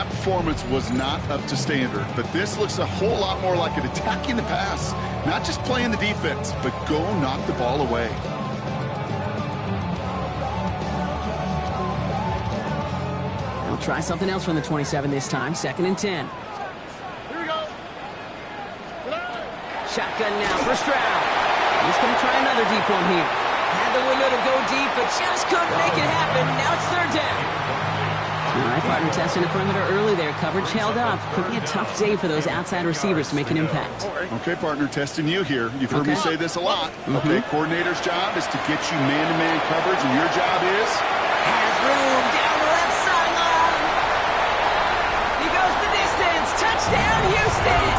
That performance was not up to standard, but this looks a whole lot more like it attacking the pass, not just playing the defense, but go knock the ball away. They'll try something else from the 27 this time, 2nd and 10. Here we go. Shotgun now for Stroud. He's going to try another deep one here. Had the window to go deep, but just couldn't make it happen. Now it's 3rd down. All right, partner, testing the perimeter early there. Coverage held up. Could be a tough day for those outside receivers to make an impact. Okay, partner, testing you here. You've heard me say this a lot. Okay, coordinator's job is to get you man-to-man coverage, and your job is? Has room down the left sideline. He goes the distance. Touchdown, Houston.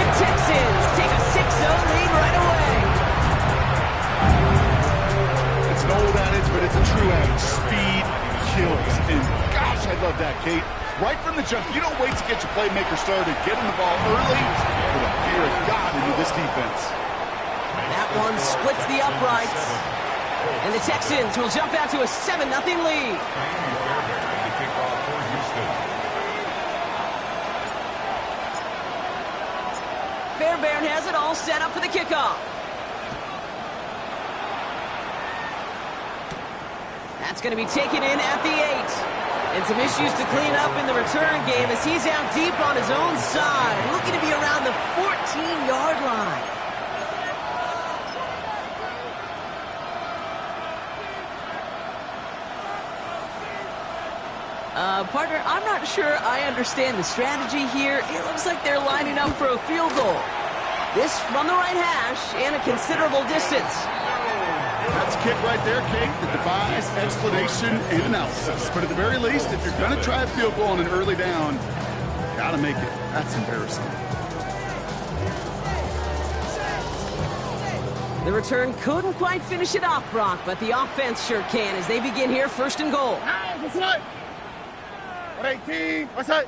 The Texans take a 6-0 lead right away. It's an old adage, but it's a true adage. Speed kills. And gosh, I love that, Kate. Right from the jump, you don't wait to get your playmaker started. Getting the ball early, put a fear of God into this defense. That one splits the uprights. And the Texans will jump out to a 7-0 lead. Fairbairn has it all set up for the kickoff. That's going to be taken in at the 8. And some issues to clean up in the return game as he's out deep on his own side, looking to be around the 14-yard line. Partner, I'm not sure I understand the strategy here. It looks like they're lining up for a field goal. This from the right hash and a considerable distance. That's a kick right there, Kate, that defies explanation and analysis. But at the very least, if you're going to try a field goal on an early down, got to make it. That's embarrassing. The return couldn't quite finish it off, Brock, but the offense sure can as they begin here 1st and goal. What's up? 118. What's up?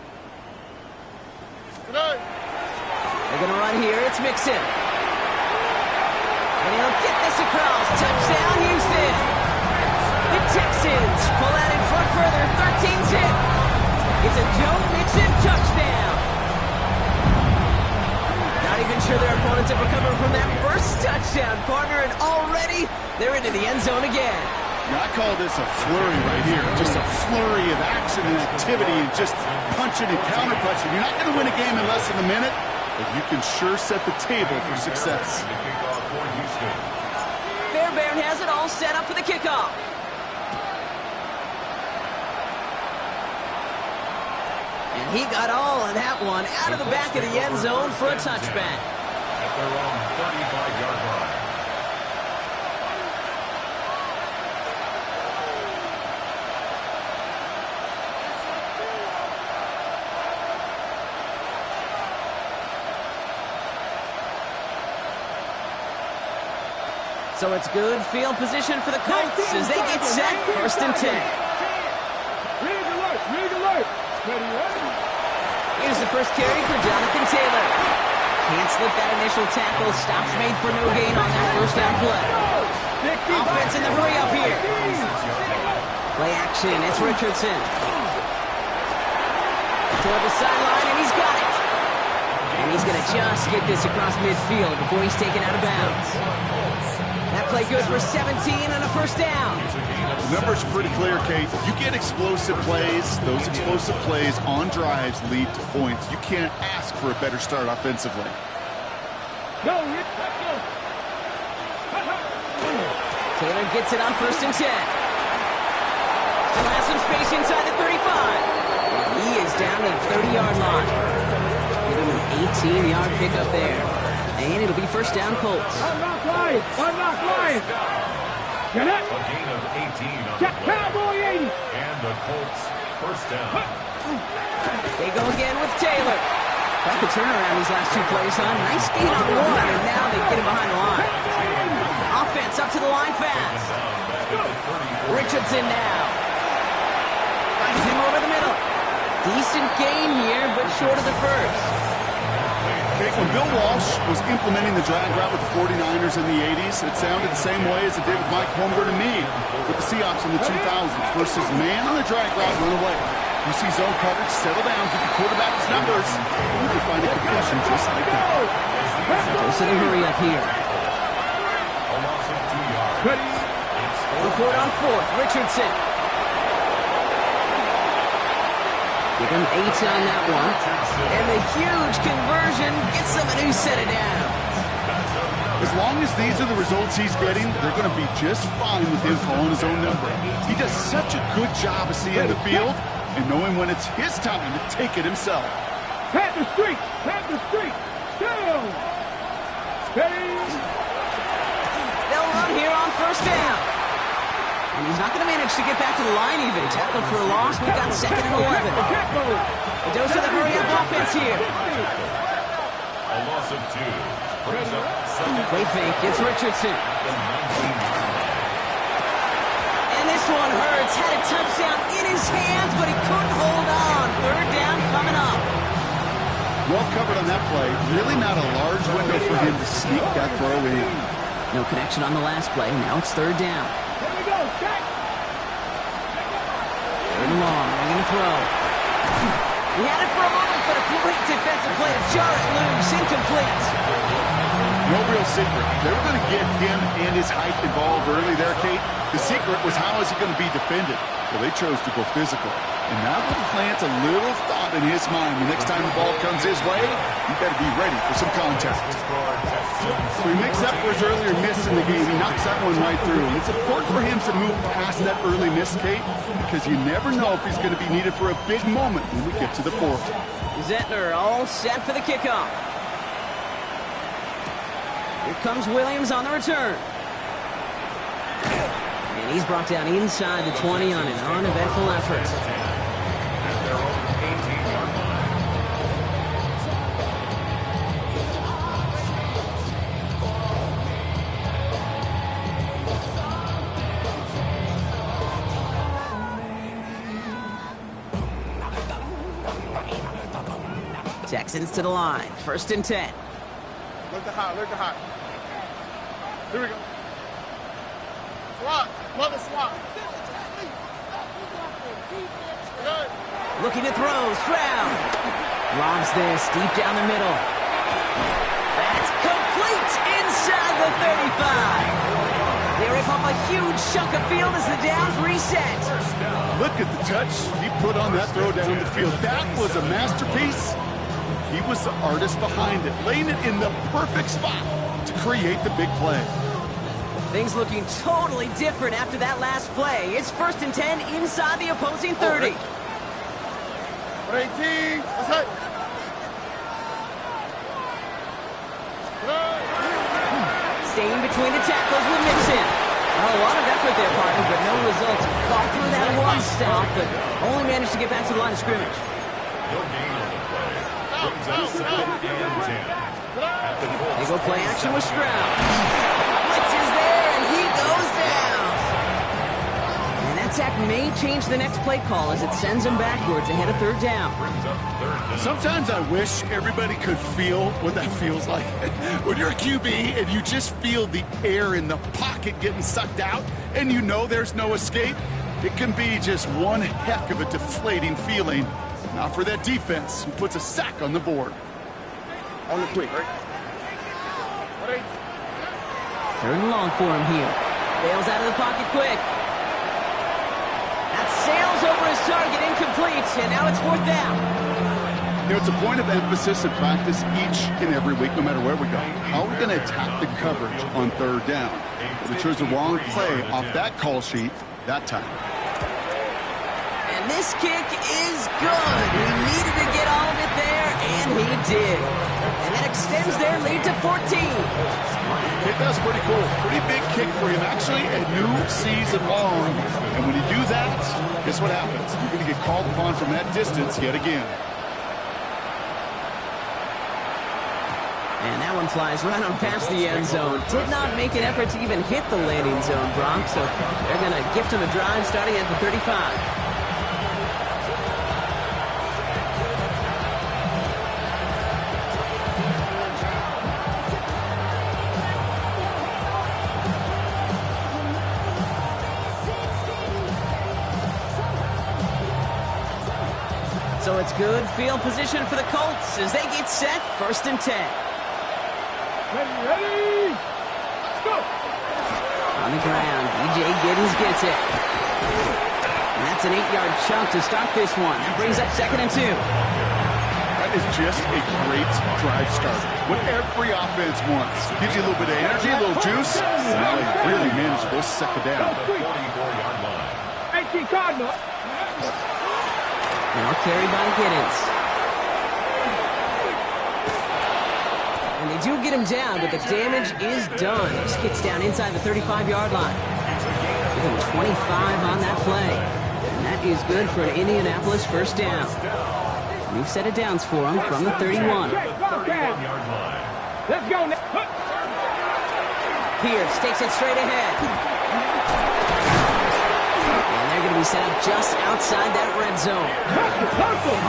They're going to run here. It's Mixon. And he'll get this across. Touchdown, Houston. The Texans pull out in front further. 13-zip. It's a Joe Mixon touchdown. Not even sure their opponents have recovered from that first touchdown, partner, and already they're into the end zone again. Now, I call this a flurry right here. Just a flurry of action and activity and just punching and counter-punching. You're not going to win a game in less than a minute, but you can sure set the table for success. Fairbairn has it all set up for the kickoff. And he got all of that one out of the back of the end zone for a touchback. At their own 35-yard line. So it's good field position for the Colts as they get set 1st and 10. Here's the first carry for Jonathan Taylor. Can't slip that initial tackle. Stops made for no gain on that first down play. Offense in the hurry up here. Play action. It's Richardson. Toward the sideline, and he's got it. And he's going to just get this across midfield before he's taken out of bounds. That play good for 17 and a first down. The numbers are pretty clear, Kate. You get explosive plays. Those explosive plays on drives lead to points. You can't ask for a better start offensively. Taylor gets it on 1st and 10. Still has some space inside the 35. And he is down to the 30-yard line. Give him an 18-yard pickup there. And it'll be first down Colts. Unlock line! Get it? A gain of 18 on the play. Cowboy 80! And the Colts first down. They go again with Taylor. Got the turnaround these last 2 plays, huh? Nice gain on one, and now they get him behind the line. Offense up to the line fast. Richardson now. Finds him over the middle. Decent gain here, but short of the first. Okay, when Bill Walsh was implementing the drag route with the 49ers in the 80s, it sounded the same way as it did with Mike Holmgren and me with the Seahawks in the 2000s versus man on the drag route, run away. You see zone coverage, settle down, get the quarterback his numbers. You can find a completion just like that. Goes to the hurry up here. A loss of 2 yards. Going for it on fourth. Richardson. Give him 8 on that one. And the huge conversion gets them a new set of downs. As long as these are the results he's getting, they're going to be just fine with him calling his own number. He does such a good job of seeing the field and knowing when it's his time to take it himself. Pat the street! Pat the street! Down! Steady! They'll run here on first down. And he's not going to manage to get back to the line even. Tackled for a loss. We've got 2nd and 11. A dose of the hurry-up offense here. A loss of 2. Brings up 2nd. Play fake. It's Richardson. And this one hurts. Had a touchdown in his hands, but he couldn't hold on. 3rd down coming up. Well covered on that play. Really not a large window for him to sneak that throw in. No connection on the last play. Now it's 3rd down. Here we go, Jack! 3rd and long. They're going to throw. He had it for a moment, but a great defensive play to jar it loose. Incomplete. No real secret. They were going to get him and his height involved early there, Kate. The secret was how is he going to be defended? Well, they chose to go physical. And that will plant a little thought in his mind. The next time the ball comes his way, he better be ready for some contact. So he makes up for his earlier miss in the game. He knocks that one right through. And it's important for him to move past that early miss, Kate, because you never know if he's going to be needed for a big moment when we get to the 4th. Zettler all set for the kickoff. Here comes Williams on the return. And he's brought down inside the 20 on an uneventful effort. At their own 18-yard line. Texans to the line. 1st and 10. Look the high, look the high. Here we go. Swat, mother swat. Good. Looking to throw. Stroud. Lobs this deep down the middle. That's complete inside the 35. They rip off a huge chunk of field as the downs reset. Look at the touch he put on that throw down the field. That was a masterpiece. He was the artist behind it, laying it in the perfect spot to create the big play. Things looking totally different after that last play. It's 1st and 10 inside the opposing 30. 18, let's hit. Staying between the tackles with Mixon. A lot of effort there, partner, but no results. Fought through that one stop, but only managed to get back to the line of scrimmage. No gain on the play. Brings up 2nd and 10. At the goal. They go play action with Stroud. Blitz is there, and he goes down. And that sack may change the next play call as it sends him backwards ahead of 3rd down. Brings up 3rd down. Sometimes I wish everybody could feel what that feels like. When you're a QB and you just feel the air in the pocket getting sucked out and you know there's no escape, it can be just one heck of a deflating feeling. Not for that defense who puts a sack on the board. On the quick, right? 3rd and long for him here. Bails out of the pocket quick. That sails over his target, incomplete, and now it's 4th down. You know, it's a point of emphasis in practice each and every week, no matter where we go. How are we going to attack the coverage on 3rd down? Well, they chose the wrong play off that call sheet that time. And this kick is good. He needed to get all of it there, and he did. And that extends their lead to 14. Okay, that's pretty cool. Pretty big kick for him. Actually, a new season long. And when you do that, guess what happens? You're going to get called upon from that distance yet again. And that one flies right on past the end zone. Did not make an effort to even hit the landing zone, Brock. So they're going to gift him a drive starting at the 35. So it's good field position for the Colts as they get set, 1st and 10. Ready? Let's go. On the ground, E.J. Giddens gets it. And that's an 8-yard chunk to start this one. That brings up 2nd and 2. That is just a great drive starter. What every offense wants. Gives you a little bit of energy, a little juice. Really manageable 2nd down. 44-yard line. 18 Cardinal. Now carried by Giddens. And they do get him down, but the damage is done. He gets down inside the 35-yard line. Give him 25 on that play. And that is good for an Indianapolis 1st down. New set of downs for him from the 31. Let's go now. Pierce takes it straight ahead. And they're going to be set up just outside that red zone.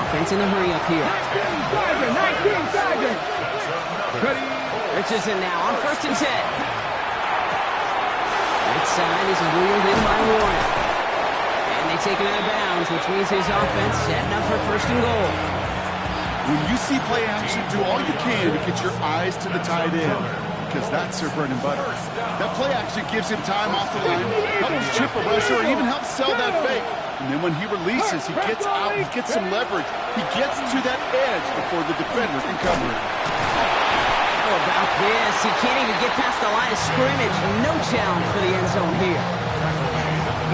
Offense in the hurry up here. 19 Ready? Richardson now on 1st and 10. Right side is wheeled in by Warren. And they take him out of bounds, which means his offense setting up for 1st and goal. When you see play action, do all you can to get your eyes to the tight end, because that's their bread and butter. That play action gives him time off the line, helps chip a rusher, or even helps sell that fake. And then when he releases, he gets out, he gets some leverage. He gets to that edge before the defender can cover it. How about this? He can't even get past the line of scrimmage. No challenge for the end zone here.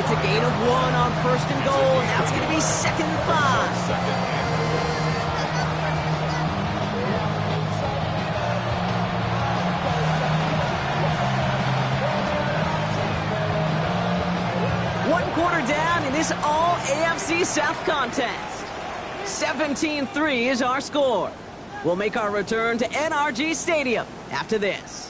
It's a gain of 1 on 1st and goal. Now it's going to be 2nd and 5. Quarter down in this all-AFC South contest. 17-3 is our score. We'll make our return to NRG Stadium after this.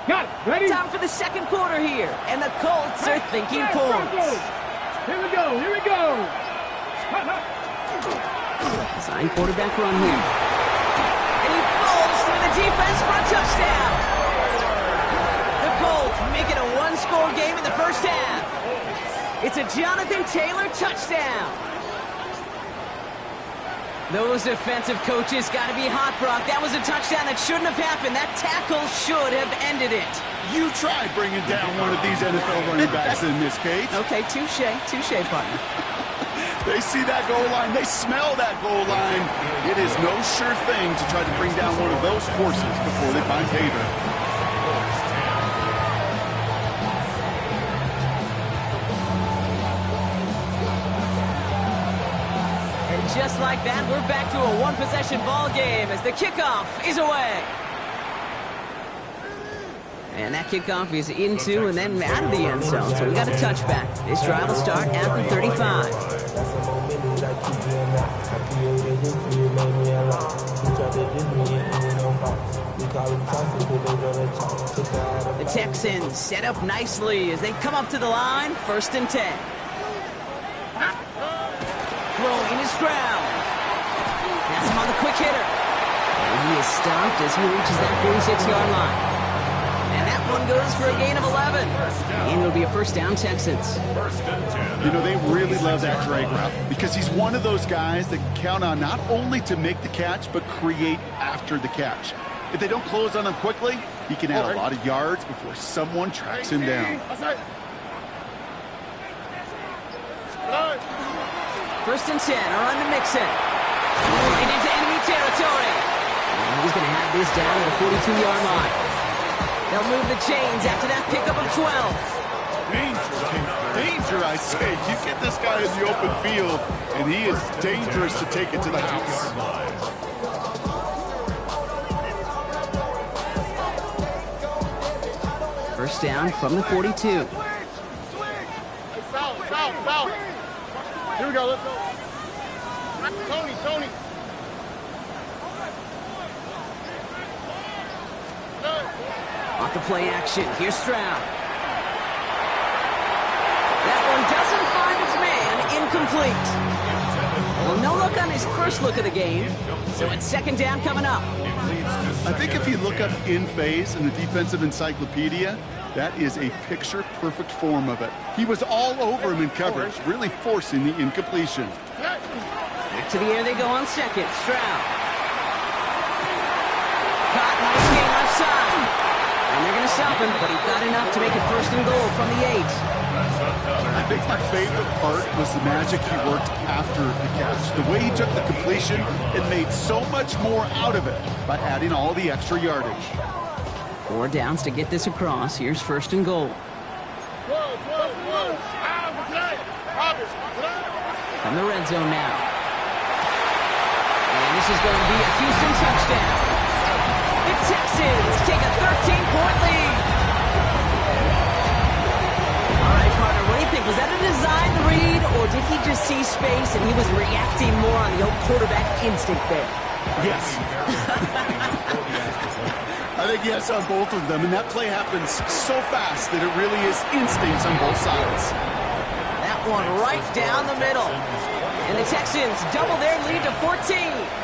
Got it. Ready? Time for the 2nd quarter here, and the Colts are thinking points. Here we go. Here we go. Design quarterback run here. And he falls through the defense for a touchdown. The Colts make it a 1-score game in the 1st half. It's a Jonathan Taylor touchdown. Those defensive coaches got to be hot, Brock. That was a touchdown that shouldn't have happened. That tackle should have ended it. You try bringing down one of these NFL running backs in this case. Okay, touche, partner. They see that goal line. They smell that goal line. It is no sure thing to try to bring down one of those horses before they find pay dirt. Just like that, we're back to a 1-possession ball game as the kickoff is away. And that kickoff is into and then out of the end zone, so we got a touchback. This drive will start at the 35. The Texans set up nicely as they come up to the line, 1st and 10. Throwing is Stroud. That's him on the quick hitter. And he is stopped as he reaches that 46-yard line. And that one goes for a gain of 11. And it'll be a 1st down, Texans. You know, they really love that drag route because he's one of those guys that can count on not only to make the catch, but create after the catch. If they don't close on him quickly, he can add a lot of yards before someone tracks him down. 1st and 10 are on to Mixon. Right into enemy territory. And he's going to have this down at the 42-yard line. They'll move the chains after that pickup of 12. Danger, I say. You get this guy in the open field, and he is dangerous to take it to the house. First down from the 42. Here we go, let's go. Tony. Off the play action, here's Stroud. That one doesn't find its man, incomplete. Well, no look on his first look of the game, so it's second down coming up. I think if you look up in phase in the defensive encyclopedia, that is a picture-perfect form of it. He was all over him in coverage, really forcing the incompletion. Back to the air they go on second. Stroud. Caught, nice gain left side. And they're going to stop him, but he got enough to make it first and goal from the 8. I think my favorite part was the magic he worked after the catch. The way he took the completion and made so much more out of it by adding all the extra yardage. 4 downs to get this across. Here's first and goal. From the red zone now. And this is going to be a Houston touchdown. The Texans take a 13-point lead. All right, partner, what do you think? Was that a design read, or did he just see space and he was reacting more on the old quarterback instinct there? Yes. I think yes on both of them, and that play happens so fast that it really is instincts on both sides. That one right down the middle. And the Texans double their lead to 14.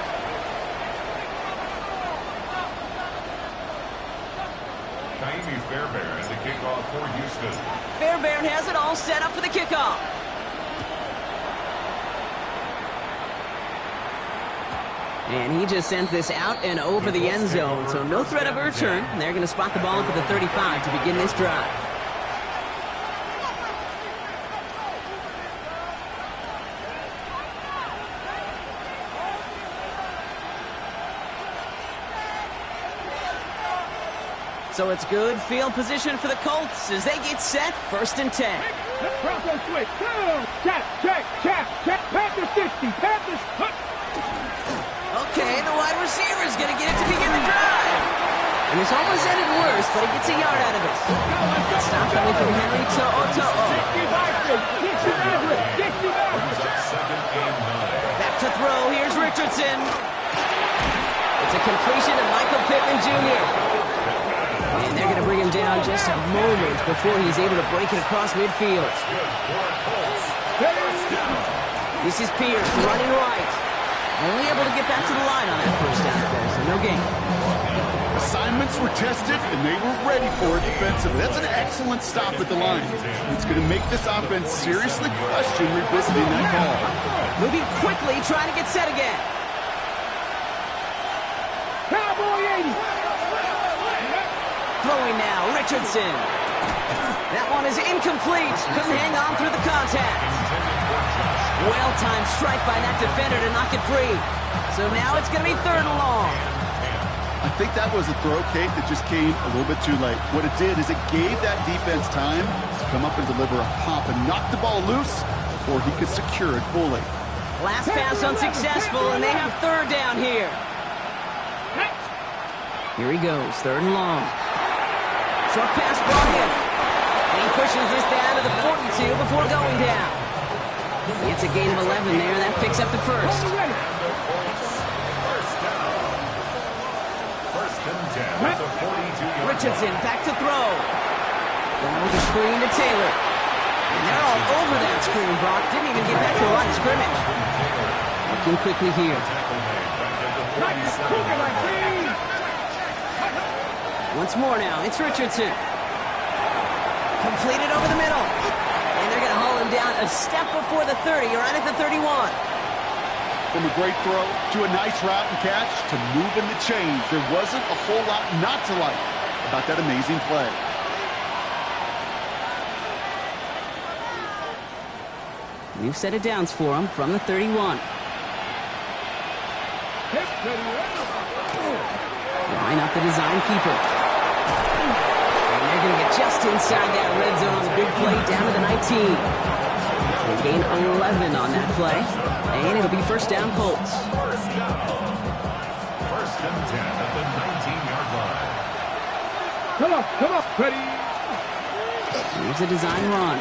Fairbairn as a kickoff for Houston. Fairbairn has it all set up for the kickoff. And he just sends this out and over the end zone, so no threat of a return. They're going to spot the ball up at the 35 to begin this drive. So it's good field position for the Colts as they get set, first and 10. Bronco switch. Down. Check. Panthers 60. Panthers. Okay, the wide receiver is going to get it to begin the drive. And this almost ended worse, but he gets a yard out of it. Good stop coming from Henry to O'To'o. Back to throw. Here's Richardson. It's a completion to Michael Pittman Jr. And they're going to bring him down just a moment before he's able to break it across midfield. This is Pierce running right. Only able to get back to the line on that first down play, so no gain. Assignments were tested, and they were ready for it defensively. That's an excellent stop at the line. It's going to make this offense seriously question revisiting that call. Moving quickly, trying to get set again. Cowboy 80. Throwing now, Richardson. That one is incomplete. Couldn't hang on through the contact. Well-timed strike by that defender to knock it free. So now it's going to be third and long. I think that was a throw, Kate, that just came a little bit too late. What it did is it gave that defense time to come up and deliver a pop and knock the ball loose before he could secure it fully. Last pass unsuccessful, and they have third down here. Here he goes, third and long. Short pass brought in. And he pushes this down to the 42 before going down. It's a gain of 11 there, and that picks up the first. Richardson back to throw. Going with the screen to Taylor. And they're all over that screen, Brock. Didn't even get back to the line of scrimmage. Looking quickly here. Once more now, it's Richardson. Completed over the middle. And they're going to haul him down a step before the 30, right at the 31. From a great throw to a nice route and catch to moving the chains, there wasn't a whole lot not to like about that amazing play. New set of downs for him from the 31. Line up the design keeper. And they're going to get just inside that red zone on the big play down to the 19. They gain 11 on that play. And it'll be first down Colts. First and 10 at the 19-yard line. Come on, ready. Here's a design run.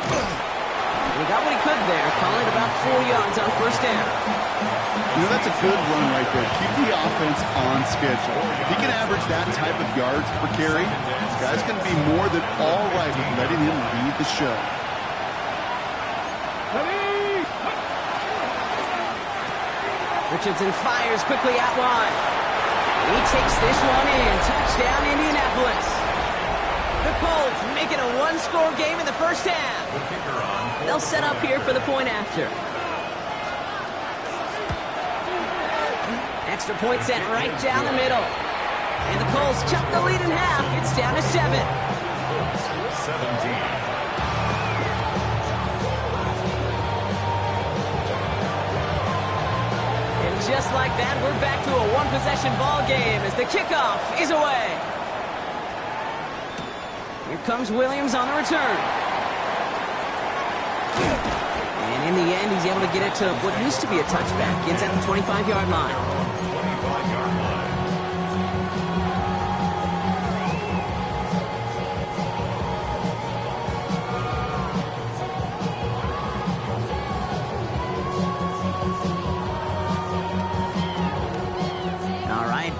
He got what he could there, calling it about 4 yards on first down. You know, that's a good run right there. Keep the offense on schedule. If he can average that type of yards per carry, this guy's going to be more than all right with letting him lead the show. Richardson fires quickly out wide. He takes this one in. Touchdown, Indianapolis. The Colts make it a one-score game in the first half. They'll set up here for the point after. Extra point sent right down the middle. And the Colts cut the lead in half. It's down to 7. 17. Just like that, we're back to a one-possession ball game as the kickoff is away. Here comes Williams on the return. And in the end, he's able to get it to what used to be a touchback. It's at the 25-yard line. 25-yard line.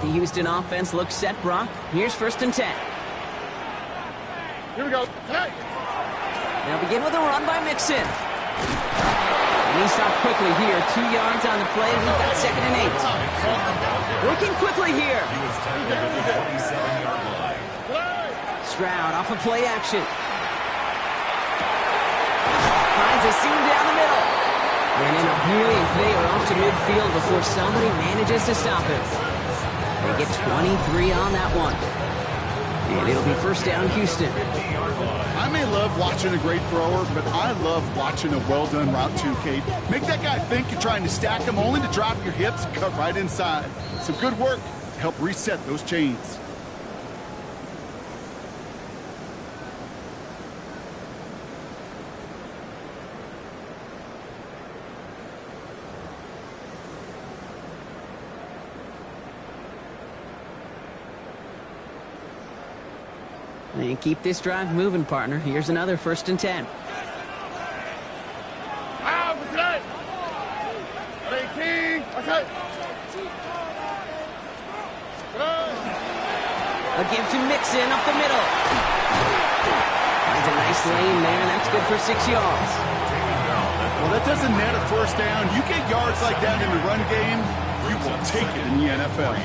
The Houston offense looks set, Brock. Here's 1st and 10. Here we go. Hey. They'll begin with a run by Mixon. And he stops quickly here. 2 yards on the play. We've got 2nd and 8. Working quickly here. He was tackled at the 47-yard line. Stroud off of play action. Finds a seam down the middle. And in a brilliant play, are off to midfield before somebody manages to stop him. They get 23 on that one. And it'll be 1st down, Houston. I may love watching a great thrower, but I love watching a well-done route too, Kate. Make that guy think you're trying to stack him only to drop your hips and cut right inside. Some good work to help reset those chains. And keep this drive moving, partner. Here's another 1st and 10. A give to Mixon up the middle. Finds a nice lane there, and that's good for 6 yards. Well, that doesn't net a 1st down. You get yards like that in the run game, you will take it in the NFL.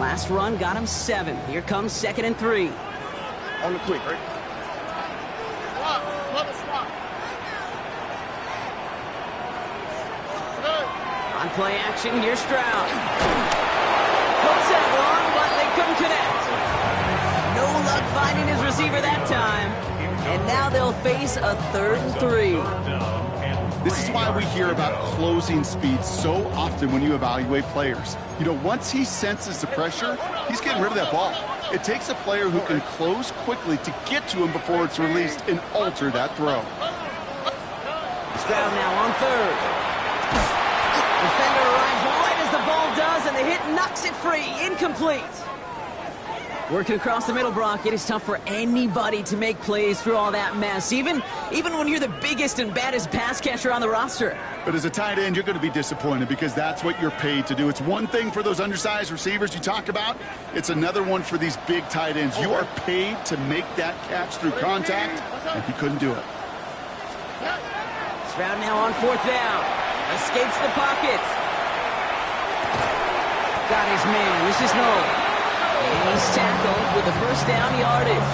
Last run got him 7. Here comes 2nd and 3. On the quick, right? On play action, here's Stroud. Close that one, but they couldn't connect. No luck finding his receiver that time. And now they'll face a 3rd and 3. This is why we hear about closing speed so often when you evaluate players. You know, once he senses the pressure, he's getting rid of that ball. It takes a player who can close quickly to get to him before it's released and alter that throw. Stroud now on 3rd. Defender arrives right as the ball does, and the hit knocks it free. Incomplete. Working across the middle, Brock. It is tough for anybody to make plays through all that mess, even when you're the biggest and baddest pass catcher on the roster. But as a tight end, you're going to be disappointed because that's what you're paid to do. It's one thing for those undersized receivers you talk about. It's another one for these big tight ends. You are paid to make that catch through contact, and he couldn't do it. Stroud now on 4th down. Escapes the pocket. Got his man. This is Noel. And he's tackled with the 1st down yardage.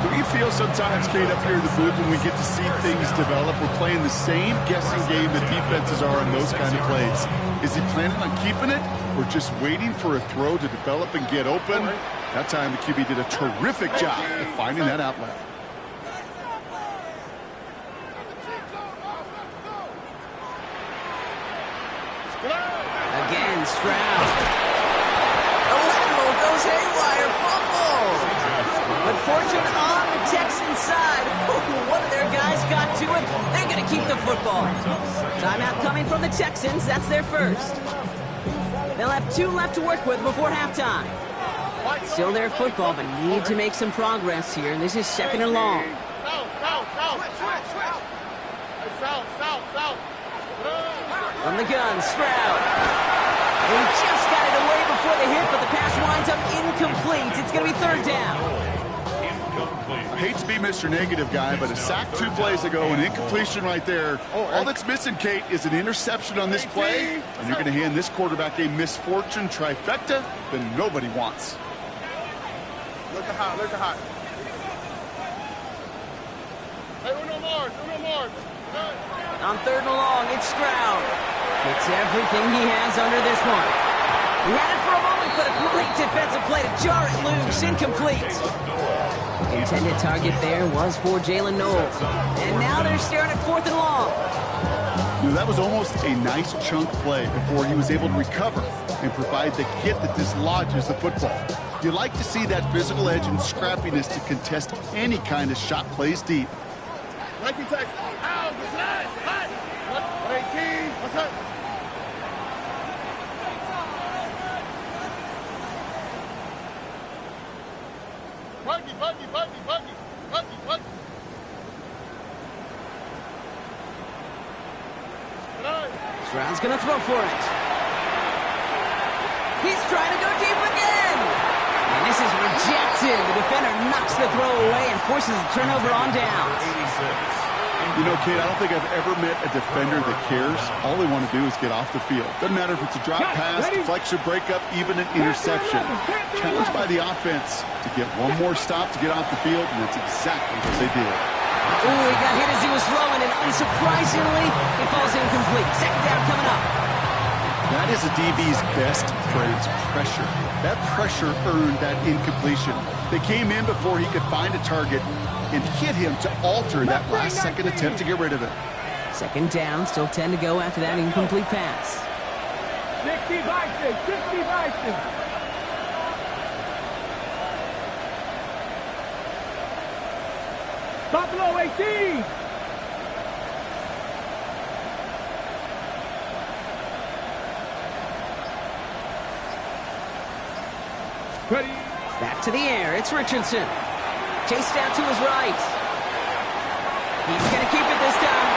Do you feel sometimes, Kate, up here in the booth when we get to see things develop, we're playing the same guessing game that defenses are on those kind of plays? Is he planning on keeping it or just waiting for a throw to develop and get open? That time the QB did a terrific job of finding that outlet. Again, Stroud. The lateral goes haywire. Fumble. But fortune on the Texans side. One of their guys got to it. They're going to keep the football. Timeout coming from the Texans. That's their 1st. They'll have 2 left to work with before halftime. Still their football, but need to make some progress here. This is 2nd and long. From the gun, Stroud. He just got it away before the hit, but the pass winds up incomplete. It's going to be 3rd down. I hate to be Mr. Negative guy, but a sack 2 plays ago, an incompletion right there. All that's missing, Kate, is an interception on this play, and you're going to hand this quarterback a misfortune trifecta that nobody wants. Look hot, look hot. Hey, uno more. On 3rd and long, it's Stroud. It's everything he has under this one. He had it for a moment, but a great defensive play to jar it loose. Incomplete. Intended target there was for Jalen Knowles. And now they're staring at 4th and long. That was almost a nice chunk play before he was able to recover and provide the hit that dislodges the football. You like to see that physical edge and scrappiness to contest any kind of shot plays deep. 19 seconds. Out, good line, hot. 118, what's up? Buggy. Stroud's going to throw for it. He's trying to go deep again. And this is rejected. The defender knocks the throw away and forces a turnover on downs. You know, Kate, I don't think I've ever met a defender that cares. All they want to do is get off the field. Doesn't matter if it's a drop pass, deflection, breakup, even an interception. Challenged by the offense to get one more stop to get off the field, and that's exactly what they did. Ooh, he got hit as he was throwing, and unsurprisingly, it falls incomplete. 2nd down coming up. That is a DB's best friend's pressure. That pressure earned that incompletion. They came in before he could find a target and hit him to alter that last-second attempt to get rid of it. 2nd down, still 10 to go after that incomplete pass. 60 Bison. Buffalo 18. Ready. Back to the air. It's Richardson. Chased out to his right. He's going to keep it this time.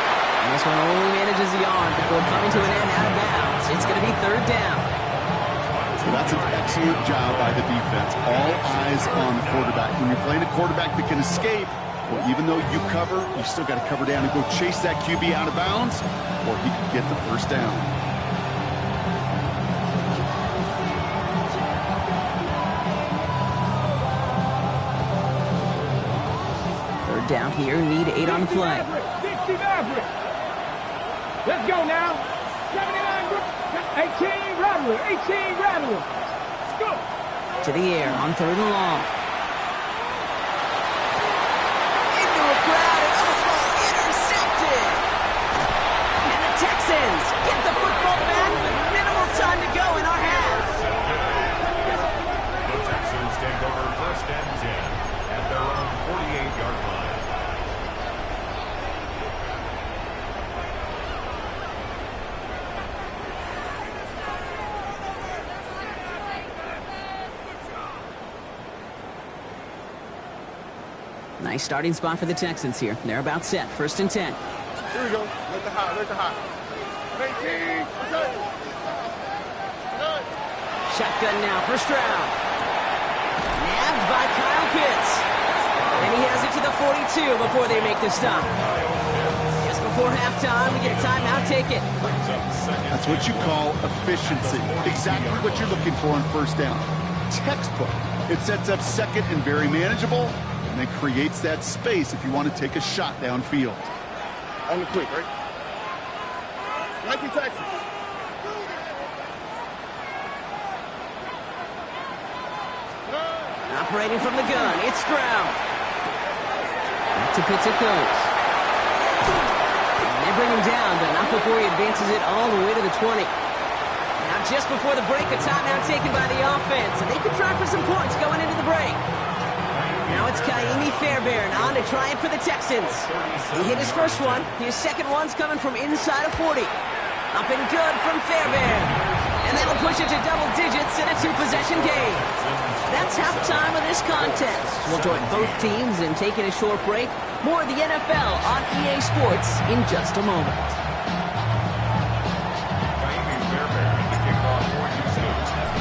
And this one only manages the arm before coming to an end out of bounds. It's going to be 3rd down. So that's an excellent job by the defense. All eyes on the quarterback. When you're playing a quarterback that can escape, well, even though you cover, you still got to cover down and go chase that QB out of bounds, or he can get the 1st down. Down here, need 8 on the play. 60 Maverick. Let's go now. 79, 18 Rattler. Let's go. To the air on 3rd and long. Into a crowd and intercepted. And the Texans get the football back with minimal time to go in our half. The Texans take over 1st and 10 at their own 48-yard line. Nice starting spot for the Texans here. They're about set. 1st and 10. Here we go. Let the hot. 18. Shotgun now for Stroud. Nabbed by Kyle Pitts. And he has it to the 42 before they make the stop. Just before halftime, we get a timeout. Take it. That's what you call efficiency. Exactly what you're looking for on 1st down. Textbook. It sets up 2nd and very manageable, and it creates that space if you want to take a shot downfield. On the quick, right? 19 Texans. Operating from the gun, it's Stroud. Back to Pitts it goes. And they bring him down, but not before he advances it all the way to the 20. Now just before the break, a timeout taken by the offense, and they could try for some points going into the break. Now it's Kaimi Fairbairn on to try it for the Texans. He hit his 1st one. His 2nd one's coming from inside of 40. Up and good from Fairbairn. And And that'll push it to double digits in a two-possession game. That's halftime of this contest. We'll join both teams in taking a short break. More of the NFL on EA Sports in just a moment.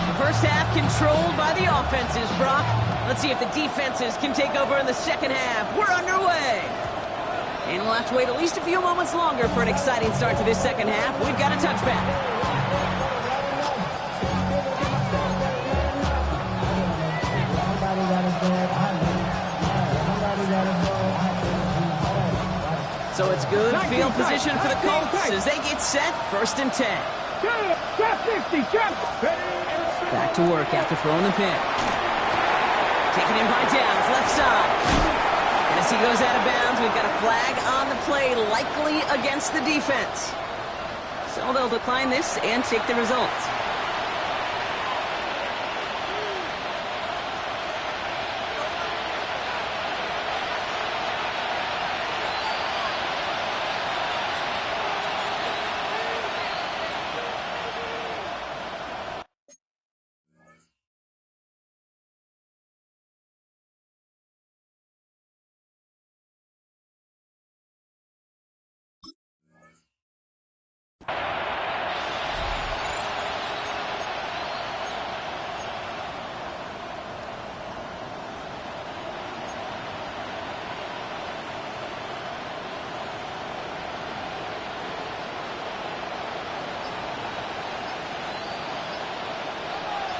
The first half controlled by the offenses, Brock. Let's see if the defenses can take over in the second half. We're underway. And we'll have to wait at least a few moments longer for an exciting start to this second half. We've got a touchback. So it's good field position for the Colts as they get set. 1st and 10. Back to work after throwing the pick. Taken in by Downs, left side. And as he goes out of bounds, we've got a flag on the play, likely against the defense. So they'll decline this and take the results.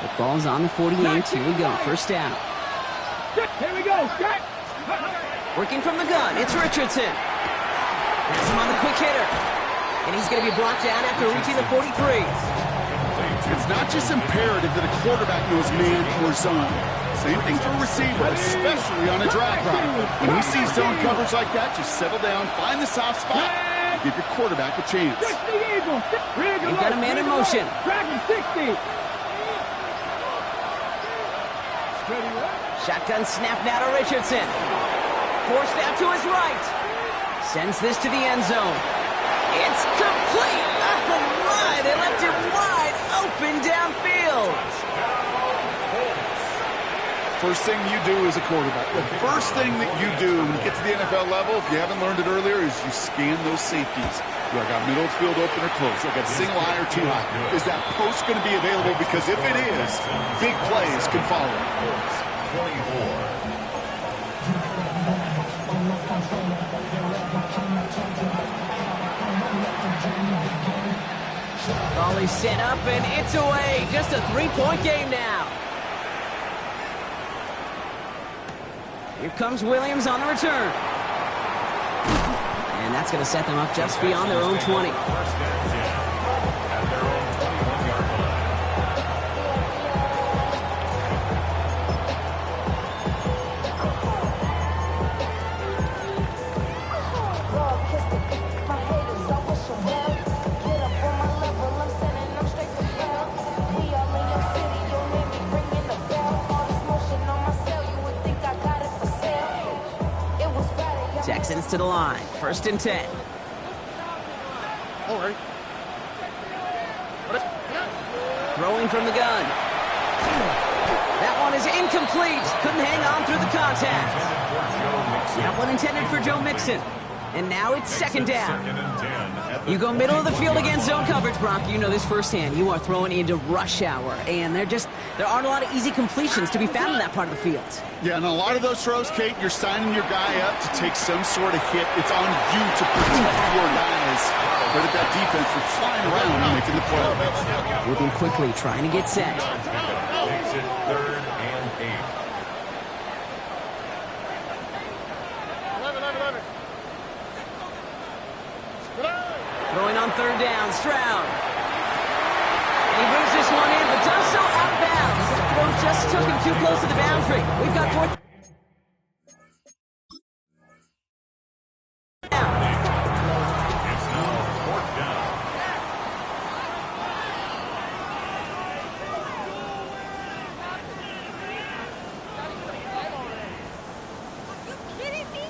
The ball's on the 48. Here we go. 1st down. Here we go. Working from the gun. It's Richardson. Has him on the quick hitter. And he's going to be brought down after reaching the 43. It's not just imperative that a quarterback knows man or zone. Same thing for a receiver, especially on a drag route. When he sees zone coverage like that, just settle down, find the soft spot, and give your quarterback a chance. They've got a man in motion. Dragon 60. Shotgun snap now to Richardson. Forced out to his right. Sends this to the end zone. It's complete. Oh my, they left it wide open downfield. First thing you do as a quarterback, the first thing that you do when you get to the NFL level, if you haven't learned it earlier, is you scan those safeties. Do I got middle field open or close? Do I got single eye or too high? Is that post going to be available? Because if it is, big plays can follow. 24. Ball is set up and it's away. Just a 3-point game now. Here comes Williams on the return. And that's going to set them up just beyond their own 20. Texans to the line. 1st and 10. All right. Throwing from the gun. That one is incomplete. Couldn't hang on through the contact. That one intended for Joe Mixon. And now it's 2nd down. You go middle of the field against zone coverage, Brock. You know this firsthand. You are throwing into rush hour. And there aren't a lot of easy completions to be found in that part of the field. Yeah, and a lot of those throws, Kate, you're signing your guy up to take some sort of hit. It's on you to protect your guys. But that defense is flying around and making the play. Moving quickly, trying to get set. Makes it 3rd and 8. Throwing on 3rd down, Stroud. And he brings this one in, but does so out of bounds. That throw just took him too close to the boundary. We've got 4th down. It's now 4th down. Are you kidding me?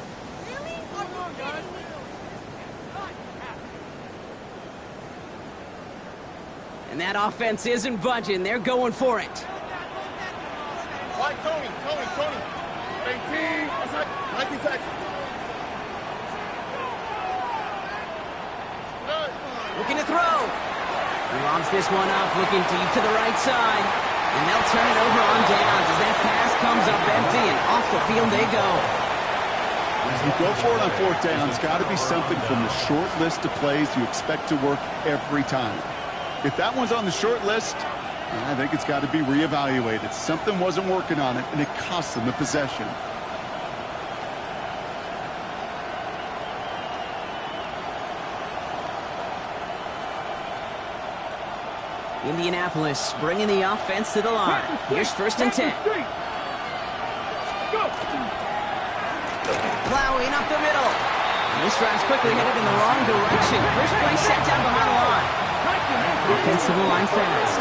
Really? Are you kidding me? And that offense isn't budging. They're going for it. Right, Tony. 18. That's right. 19 seconds. Looking to throw. He lobs this one up, looking deep to the right side. And they'll turn it over on downs as that pass comes up empty, and off the field they go. As you go for it on fourth down, it's got to be something from the short list of plays you expect to work every time. If that one's on the short list, I think it's got to be reevaluated. Something wasn't working on it, and it cost them the possession. Indianapolis bringing the offense to the line. Here's 1st and 10. Plowing up the middle. This drive's quickly headed in the wrong direction. First play set down behind the line. Offense to the line fast.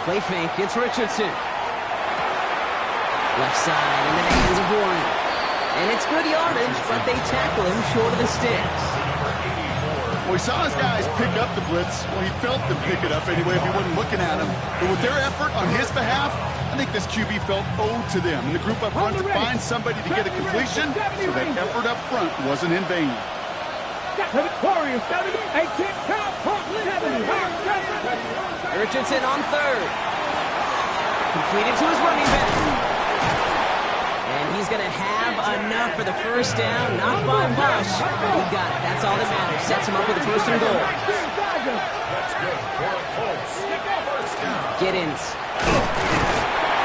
Play fake. It's Richardson. Left side into the hands of Warren. And it's good yardage, but they tackle him short of the sticks. Well, he saw his guys pick up the blitz. Well, he felt them pick it up anyway if he wasn't looking at him. But with their effort on his behalf, I think this QB felt owed to them. And the group up front to find somebody to get a completion, so that effort up front wasn't in vain. Warriors 70, 18, count, 70. Richardson on 3rd. Completed to his running back. And he's going to have enough for the first down, not by much. He got it. That's all that matters. Sets him up with the 1st and goal. That's good for a Colts. First down. Giddens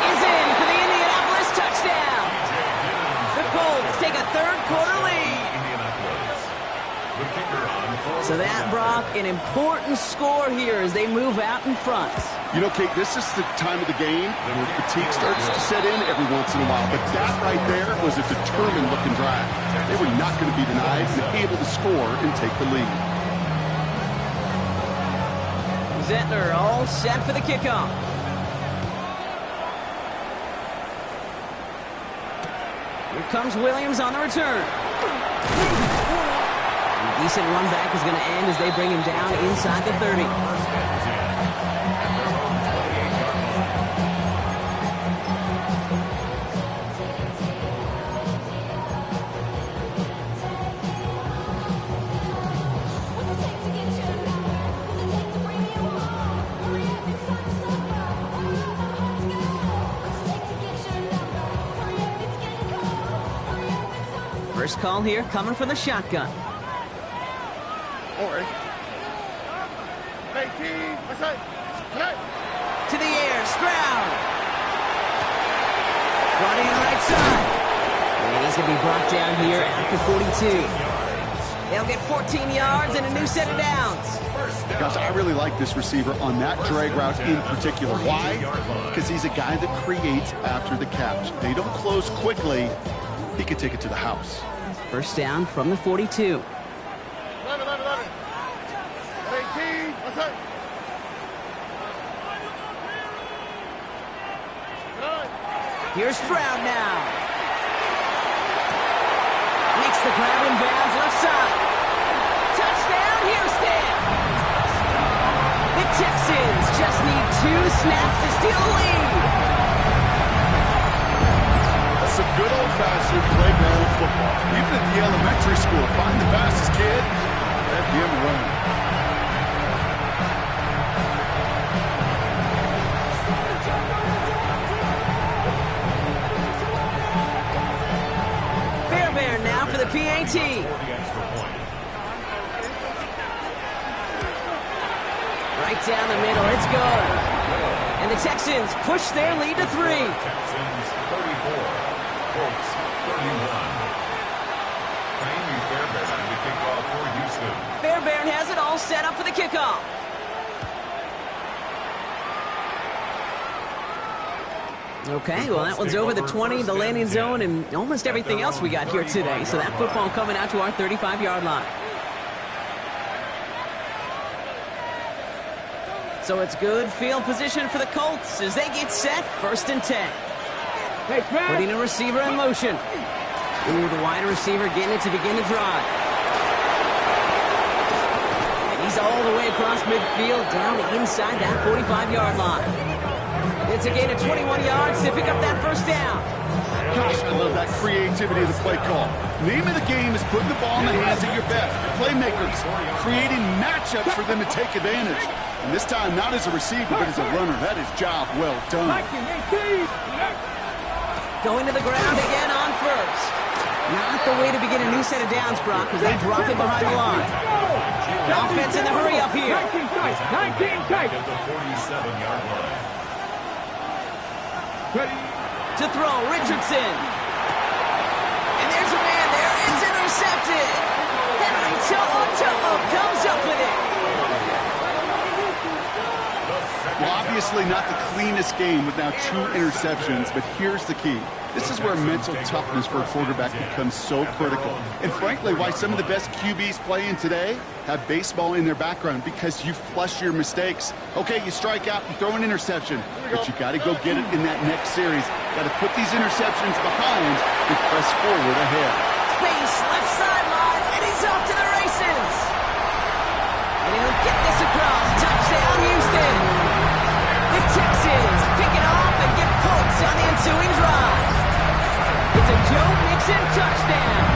is in for the Indianapolis touchdown. The Colts take a 3rd quarter lead. Indianapolis. The kicker on for So that, Brock, an important score here as they move out in front. You know, Kate, this is the time of the game where fatigue starts to set in every once in a while. But that right there was a determined-looking drive. They were not going to be denied and able to score and take the lead. Zettler all set for the kickoff. Here comes Williams on the return. A decent run back is going to end as they bring him down inside the 30. First call here coming from the shotgun. Or 18, that's right. To the air, Stroud. Running right side. And he's going to be brought down here at the 42. They'll get 14 yards and a new set of downs. Gosh, I really like this receiver on that drag route in particular. Why? Because he's a guy that creates after the catch. They don't close quickly. He could take it to the house. First down from the 42. 11. 18, that's right. Here's Stroud now. Makes the grab in bounds left side. Touchdown, Houston! The Texans just need 2 snaps to steal the lead. That's some good old-fashioned playground football. Even at the elementary school, find the fastest kid, let him run. Fairbairn now for the PAT. the extra point. Right down the middle, it's good. And the Texans push their lead to 3. Texans 34, Colts 31. Amy Fairbairn to kick off for Houston. Fairbairn has it all set up for the kickoff. Okay, well, that one's over the 20, the landing zone, and almost everything else we got here today. So that football coming out to our 35-yard line. So it's good field position for the Colts as they get set, 1st and 10. Putting a receiver in motion. Ooh, the wide receiver getting it to begin the drive. the way across midfield, down inside that 45-yard line. It's a gain of 21 yards to pick up that first down. Gosh, I love that creativity of the play call. Name of the game is putting the ball in the hands of your best playmakers, creating matchups for them to take advantage. And this time, not as a receiver, but as a runner. That is job well done. Going to the ground again on first. Not the way to begin a new set of downs, Brock, because they drop it behind the line. Offense in the hurry up here. 19 tight. At the 47-yard line. To throw, Richardson. And there's a man there. It's intercepted. Henry To'o comes up with it. Well, obviously not the cleanest game with now 2 interceptions, but here's the key. This is where mental toughness for a quarterback becomes so critical. And frankly, why some of the best QBs playing today have baseball in their background, because you flush your mistakes. Okay, you strike out, you throw an interception, but you got to go get it in that next series. Got to put these interceptions behind and press forward ahead. Space, left sideline, and he's off to the races. And he'll get this across. Touchdown, Houston. The Texans pick it off and get points on the ensuing drive. It's a Joe Mixon touchdown.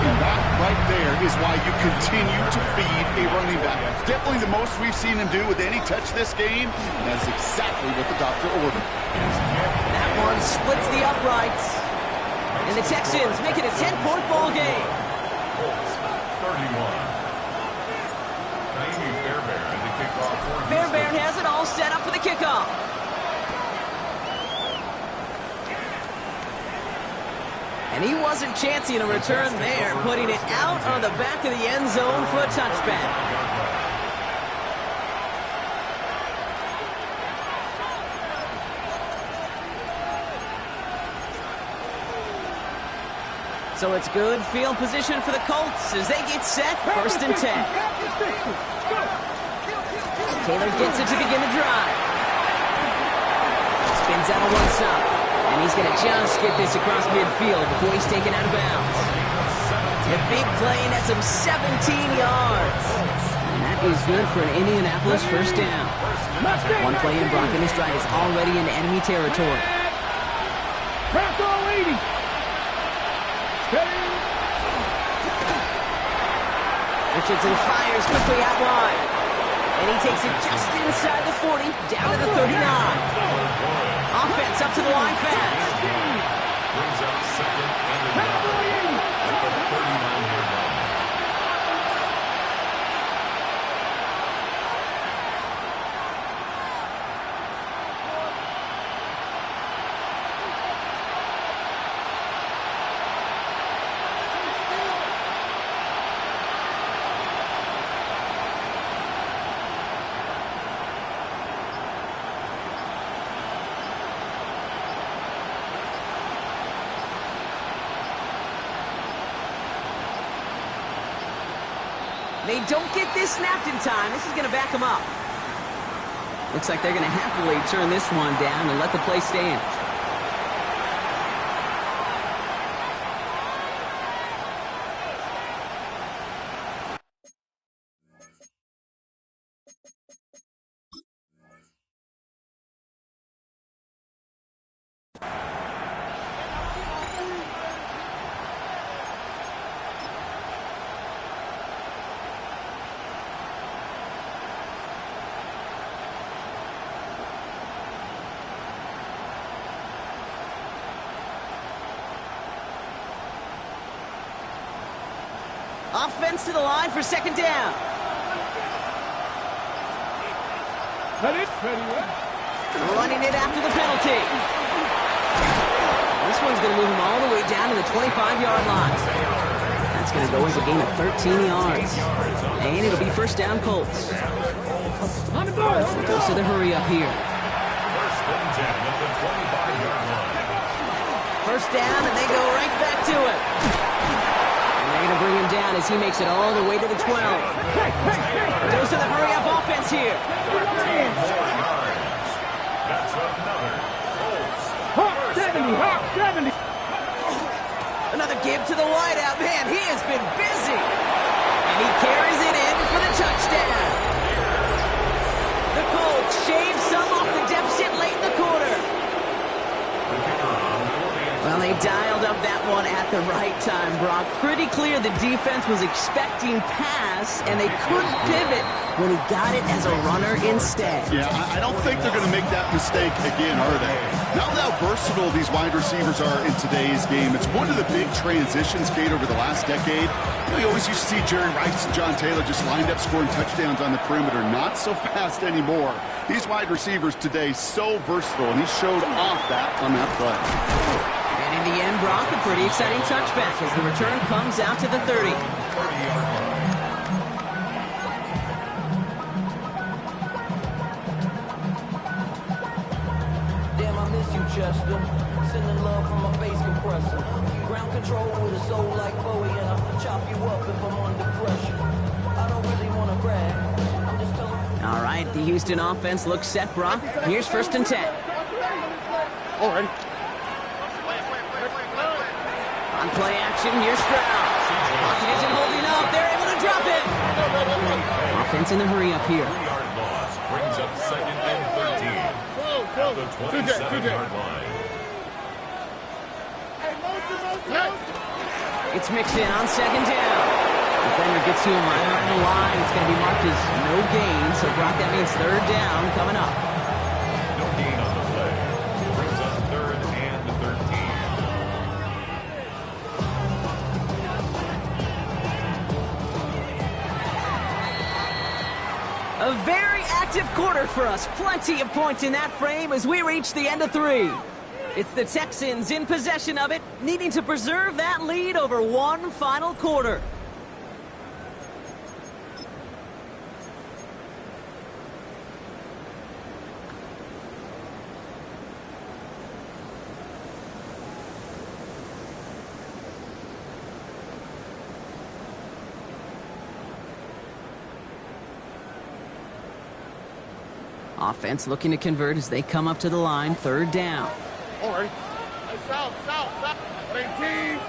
And that right there is why you continue to feed a running back. Definitely the most we've seen him do with any touch this game. And that's exactly what the doctor ordered. That one splits the uprights. And the Texans make it a 10-point ball game. 31. Fairbairn has it all set up for the kickoff. And he wasn't chancing a return there, putting it out on the back of the end zone for a touchback. So it's good field position for the Colts as they get set, 1st and 10. Taylor gets it to begin the drive. Spins out on one side. And he's going to just get this across midfield before he's taken out of bounds. A big play, and that's him 17 yards. And that is good for an Indianapolis first down. One play in, Brock, and this drive is already in enemy territory. Press all 80. Richardson fires quickly out wide. And he takes it just inside the 40, down to the 39. Offense up to the line fast. Brings out 2nd and 9 at the 39-yard line. They don't get this snapped in time. This is going to back them up. Looks like they're going to happily turn this one down and let the play stand. Offense to the line for 2nd down. Running it after the penalty. This one's going to move him all the way down to the 25-yard line. That's going to go as a gain of 13 yards. And it'll be 1st down Colts. Goes to the hurry up here. 1st and 10 at the 25-yard line. 1st down, and they go right back to it. They're going to bring him down as he makes it all the way to the 12. Goes to the hurry-up offense here. 14 more yards. That's another Colts. Hawk 70. Another give to the wideout. Man, he has been busy. And he carries it in for the touchdown. The Colts shave some off the deficit late in the quarter. Well, they dialed up that one at the right time, Brock. Pretty clear the defense was expecting pass, and they couldn't pivot when he got it as a runner instead. Yeah, I don't think they're going to make that mistake again, are they? Now how versatile these wide receivers are in today's game. It's one of the big transitions, Kate, over the last decade. You always used to see Jerry Rice and John Taylor just lined up scoring touchdowns on the perimeter. Not so fast anymore. These wide receivers today so versatile, and he showed off that on that play. And in the end, Brock, a pretty exciting touchback as the return comes out to the 30. 30-yard line. Damn, I miss you, Chester. Sending love from my bass compressor. Ground control with a soul like Bowie, and I'll chop you up if I'm under pressure. I don't really want to brag. I'm just telling. All right, the Houston offense looks set, Brock. Here's 1st and 10. Already. On play action, here's Stroud. Pocket isn't holding up. They're able to drop it. Offense in the hurry up here. 3-yard loss brings up 2nd and 13. At the 27-yard line. It's mixed in on 2nd down. Defender gets to him right around the line. It's going to be marked as no gain. So, Brock, that means 3rd down coming up. No gain on the play. Brings up 3rd and 13. A very active quarter for us. Plenty of points in that frame as we reach the end of 3. It's the Texans in possession of it, needing to preserve that lead over one final quarter. Offense looking to convert as they come up to the line, 3rd down. All right. South. 18.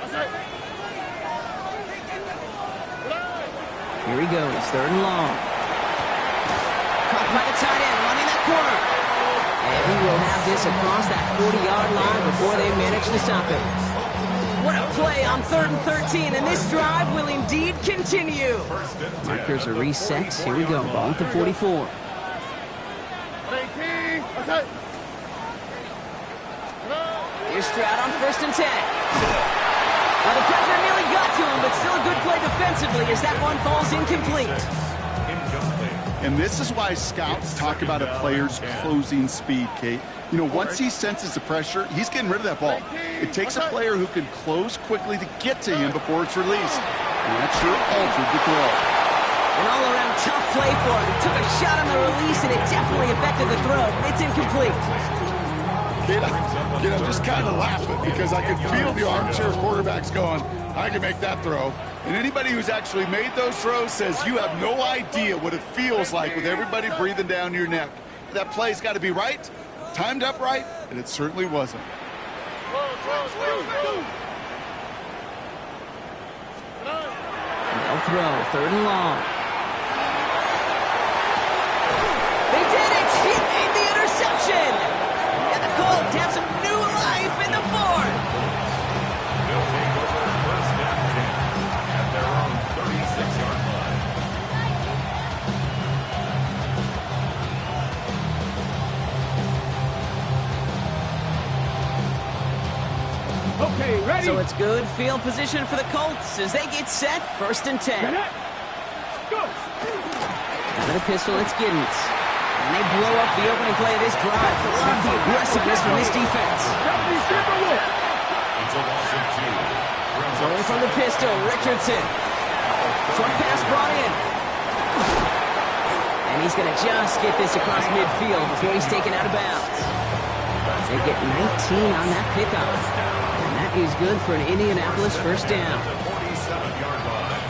Here he goes, 3rd and long. Caught by the tight end, running that corner. And he will have this across that 40-yard line before they manage to stop him. What a play on 3rd and 13, and this drive will indeed continue. Markers are reset. Here we go, ball at the 44. 18. Okay. Here's Stroud on 1st and 10. Well, the pressure nearly got to him, but still a good play defensively as that one falls incomplete. And this is why scouts talk about a player's closing speed, Kate. You know, once he senses the pressure, he's getting rid of that ball. It takes a player who can close quickly to get to him before it's released. And that sure altered the throw. An all-around tough play for him. He took a shot on the release, and it definitely affected the throw. It's incomplete. I'm just kind of laughing because I could feel the armchair quarterbacks going, I can make that throw. And anybody who's actually made those throws says you have no idea what it feels like with everybody breathing down your neck. That play's got to be right, timed up right, and it certainly wasn't. No throw, 3rd and long. They did it! He made the interception! And the Colts have some new life in the 4th. They'll take over 1st and 10 at their own 36-yard line. Okay, ready? So it's good field position for the Colts as they get set, 1st and 10. Go. Out of the pistol, it's Giddens. And they blow up the opening play of this drive. Love the aggressiveness from this defense. It's a loss of 2. Going from the pistol, Richardson. Short pass brought in. And he's going to just get this across midfield before he's taken out of bounds. They get 19 on that pickup. And that is good for an Indianapolis 1st down. 47-yard line.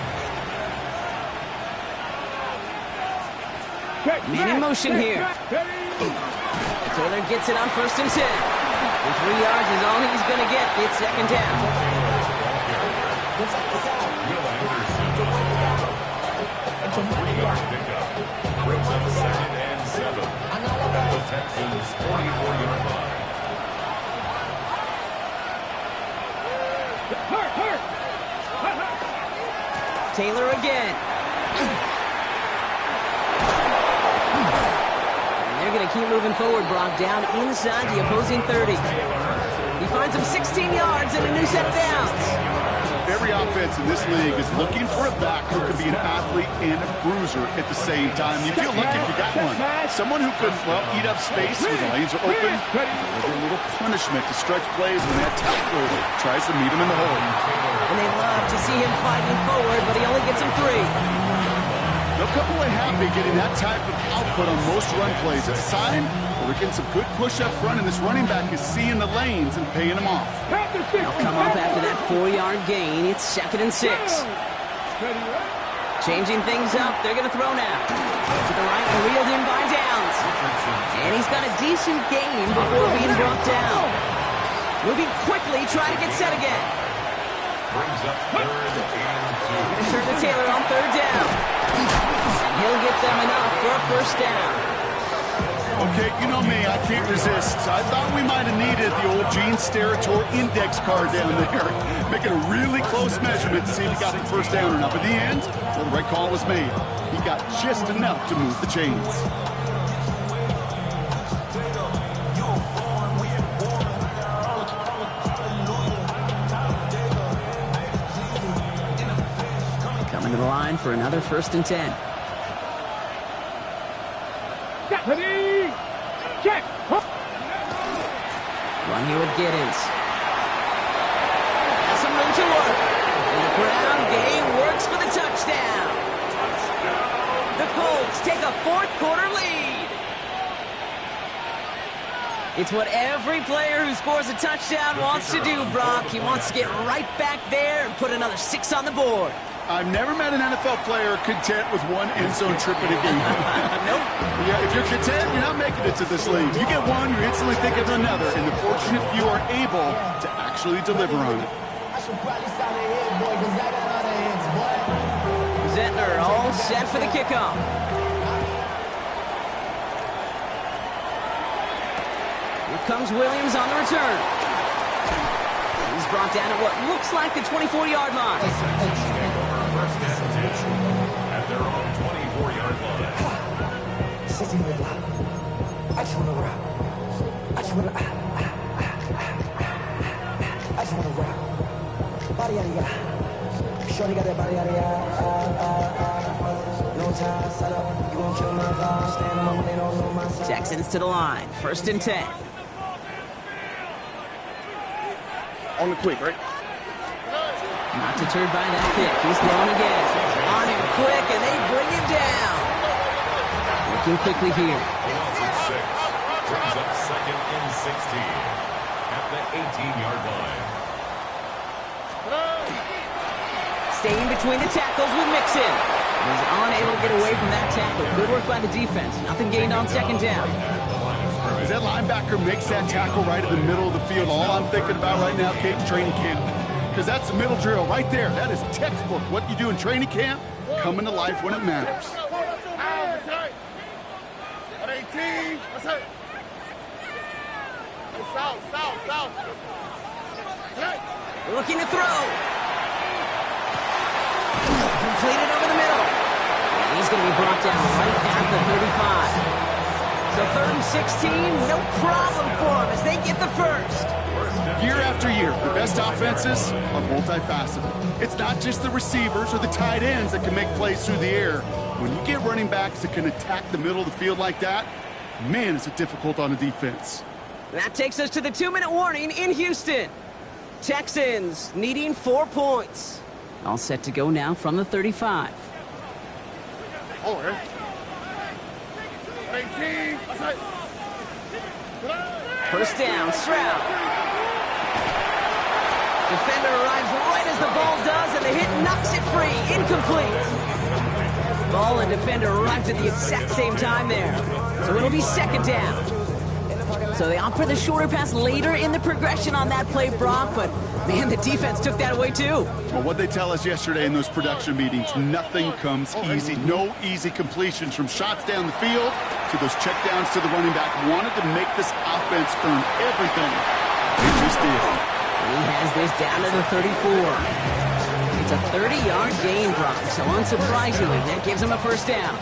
Man in motion here. Taylor gets it on 1st and 10. And 3 yards is all he's going to get. It's 2nd down. Texans' 44-yard line. Taylor again. And they're going to keep moving forward, Brock, down inside the opposing 30. He finds him 16 yards and a new set of downs. Every offense in this league is looking for a back who can be an athlete and a bruiser at the same time. You feel lucky if you got one. Someone who can, well, eat up space when the lanes are open, deliver a little punishment to stretch plays when that tackler tries to meet him in the hole. And they love to see him fighting forward, but he only gets him 3. They'll come away happy getting that type of output on most run plays. It's a sign that they're getting some good push up front, and this running back is seeing the lanes and paying them off. They'll come up after that 4-yard gain. It's 2nd and 6. Changing things up. They're going to throw now. To the right and reeled in by Downs. And he's got a decent gain before being brought down. Moving quickly, trying to get set again. Brings up 3rd and 2. Going to turn to Taylor on 3rd down. And he'll get them enough for a 1st down. Okay, you know me, I can't resist. I thought we might have needed the old Gene Steratore index card down there. Making a really close measurement to see if he got the 1st down or not. But in the end, well, the right call was made. He got just enough to move the chains. Coming to the line for another 1st and 10. Ready, check. Run here with Giddens. Has some room to work. And the ground game works for the touchdown. The Colts take a 4th quarter lead. It's what every player who scores a touchdown wants to do, Brock. He wants to get right back there and put another 6 on the board. I've never met an NFL player content with one end zone trip in a game. Nope. Yeah, if you're content, you're not making it to this league. You get one, you instantly think of another, and the fortunate few are able to actually deliver on it. Zettler all set for the kickoff. Here comes Williams on the return. He's brought down at what looks like the 24-yard line. 1st and 10 at their own 24-yard line. I just wanna rock. I just wanna rock. Body yada yada. Shorty got that body yada yada. No time, set up. You gon' kill my vibe. Stand on my money, don't know my side. Texans to the line. 1st and 10. On the quick, right? Not deterred by that kick. He's throwing again. On him quick, and they bring him down. Looking quickly here. Brings up 2nd and 16 at the 18-yard line. Staying between the tackles with Mixon. He's unable to get away from that tackle. Good work by the defense. Nothing gained on 2nd down. As that linebacker makes that tackle right in the middle of the field, all I'm thinking about right now, Cape, training camp. Because that's the middle drill right there. That is textbook. What you do in training camp, coming to life when it matters. Looking to throw. Completed over the middle. And he's going to be brought down right at the 35. So 3rd and 16, no problem for him as they get the 1st. Year after year, the best offenses are multifaceted. It's not just the receivers or the tight ends that can make plays through the air. When you get running backs that can attack the middle of the field like that, man, is it difficult on the defense. That takes us to the 2-minute warning in Houston. Texans needing 4 points. All set to go now from the 35. First down, Stroud. Defender arrives right as the ball does, and the hit knocks it free. Incomplete. Ball and defender arrived at the exact same time there. So it'll be 2nd down. So they opt for the shorter pass later in the progression on that play, Brock, but man, the defense took that away too. Well, what they tell us yesterday in those production meetings, nothing comes easy. No easy completions from shots down the field to those checkdowns to the running back. Wanted to make this offense earn everything. They just did. And he has this down to the 34. It's a 30-yard gain, Brock, so unsurprisingly, that gives him a first down.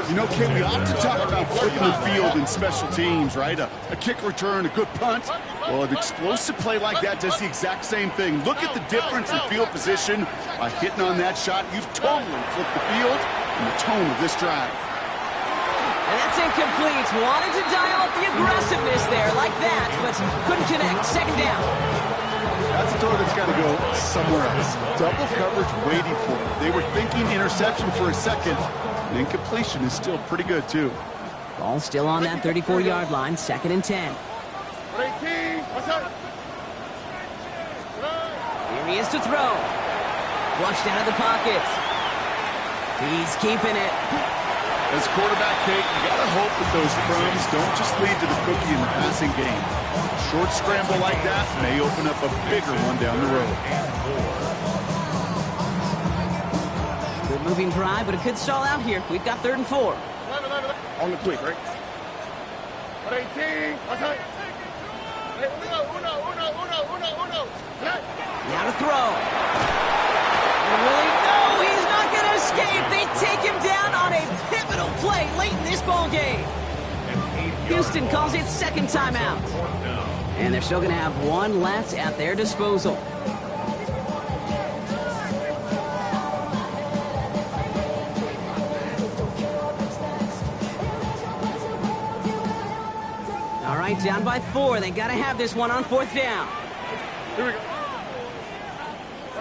You know, Kate, we often talk about flipping the field in special teams, right? A kick return, a good punt. Well, an explosive play like that does the exact same thing. Look at the difference in field position. By hitting on that shot, you've totally flipped the field and the tone of this drive. And that's incomplete. Wanted to dial up the aggressiveness there like that, but couldn't connect. Second down. That's a throw that's got to go somewhere else. Double coverage waiting for it. They were thinking interception for a second. And incompletion is still pretty good, too. Ball still on that 34-yard line, 2nd and 10. Here he is to throw. Flushed out of the pocket. He's keeping it. As quarterback, Kate, you got to hope that those crumbs don't just lead to the cookie in the passing game. A short scramble like that may open up a bigger one down the road. Good moving drive, but it could stall out here. We've got 3rd and 4. On the quick, right? Now to throw. And really, no, he's not going to escape. They take him down on a pivotal play late in this ball game. Houston calls it 2nd timeout. And they're still going to have one left at their disposal. All right, down by 4. They got to have this one on 4th down. Here we go.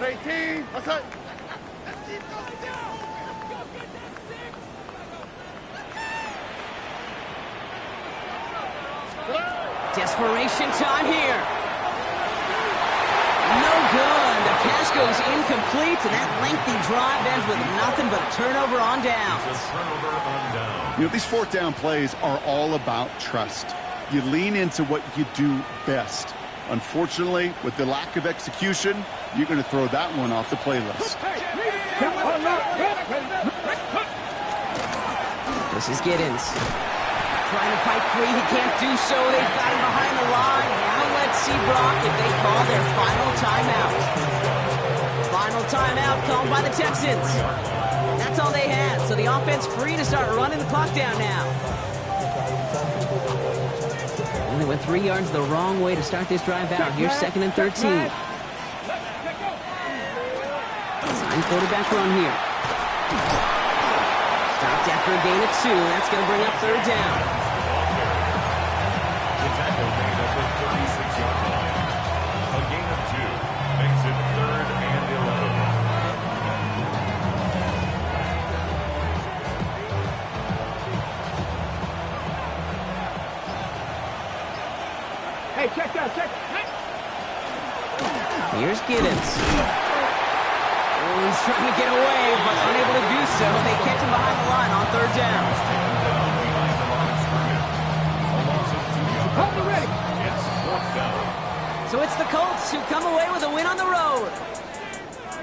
18, outside. Desperation time here. No good. The pass goes incomplete, and that lengthy drive ends with nothing but a turnover on downs. You know, these 4th down plays are all about trust. You lean into what you do best. Unfortunately, with the lack of execution, you're going to throw that one off the playlist. This is Giddens. Trying to fight free, he can't do so. They've got him behind the line. Now let's see, Brock, if they call their final timeout. Final timeout called by the Texans. That's all they had, so the offense free to start running the clock down now. And they went 3 yards the wrong way to start this drive out. Here's 2nd and 13. Sign quarterback run here. Stopped after a gain of 2. That's going to bring up 3rd down. The tackle made at the 36-yard line. A gain of 2 makes it 3rd and 11. Hey, check that, check. Here's Giddens. Oh, he's trying to get away, but unable to do so. They catch him behind the line on 3rd down. Hold the ready. It's 4th down. So it's the Colts who come away with a win on the road.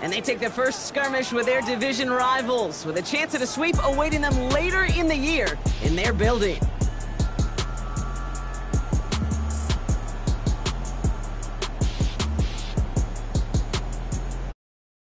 And they take their first skirmish with their division rivals, with a chance at a sweep awaiting them later in the year in their building.